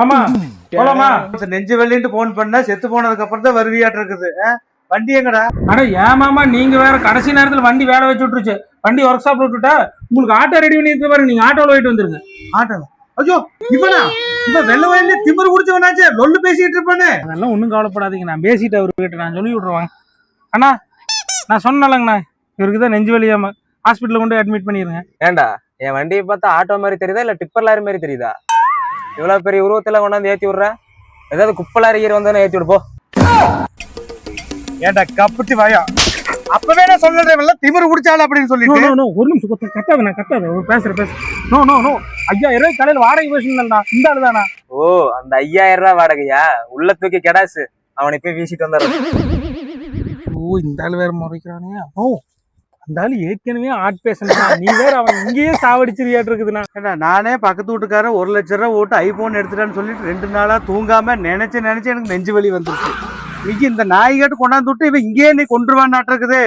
ஆமா போலாமா? நெஞ்சு வெள்ளிட்டு போன் பண்ண செத்து போனதுக்கு அப்புறம் தான் வருவியாட்டு இருக்குது. வண்டி எங்கடா? அட ஏமாமா, நீங்க வேற கடைசி நேரத்துல வண்டி வேலை வச்சு விட்டுருச்சு. வண்டி ஒர்க் ஷாப்ல விட்டுட்டா உங்களுக்கு ஆட்டோ ரெடி பண்ணி இருக்கு பாருங்க. நீங்க ஆட்டோல போயிட்டு வந்துருங்க. ஆட்டோ? ஐயோ இவனா? இவன் வெள்ள வயல்ல திமிரு குடிச்சவனாச்சு, லொல்லு பேசிட்டு இருப்பானே. அதெல்லாம் ஒன்றும் கவலைப்படாதீங்க, நான் பேசிட்டு அவர்கிட்ட நான் சொல்லி விட்ருவாங்க. அண்ணா நான் சொன்னலங்கண்ணா, இவருக்கு தான் நெஞ்சு வலியாம ஹாஸ்பிட்டலில் கொண்டு அட்மிட் பண்ணிடுங்க. ஏண்டா என் வண்டியை பார்த்தா ஆட்டோ மாதிரி தெரியுதா இல்ல டிப்பர் லாரி மாதிரி தெரியுதா? இவ்வளவு பெரிய உருவத்துல கொண்டாந்து ஏத்தி விடுற, ஏதாவது குப்பை லாரி வந்தானே ஏத்தி விடுப்போ. ஏண்டா கப்புட்டி வாயா, அப்பவே நான் சொல்றேன் திமிரு குடிச்சால அப்படின்னு சொல்லிட்டு. ஒரு நிமிஷம் கட்டாத, நான் கட்டாத பேசுறேன். நோ நோ நோ, 5000 கடையில் வாடகை பேசுனா இந்த ஆளு தானா? ஓ, அந்த 5000 ரூபாய் வாடகையா? உள்ள தூக்கி கெடாசு, அவனை போய் வீசிட்டு வந்துடுறான். ஓ, இந்த ஆளு வேற முறைக்கிறானே. ஓ, அந்த ஆளு ஏற்கனவே ஆட் பேசணும், நீ வேற அவன் இங்கேயே சாவடிச்சிருக்கியாட்டு இருக்குதுண்ணா. நானே பக்கத்து வீட்டுக்காரன் 1 லட்சம் ரூபாய் ஓட்டு ஐபோன் எடுத்துட்டான்னு சொல்லிட்டு 2 நாளா தூங்காம நினைச்சு எனக்கு நெஞ்சு வலி வந்துருச்சு. இன்னைக்கு இந்த நாய்காட்டு கொண்டாந்து விட்டு இவன் இங்கேயே நீ கொண்டுருவான்னு இருக்குது.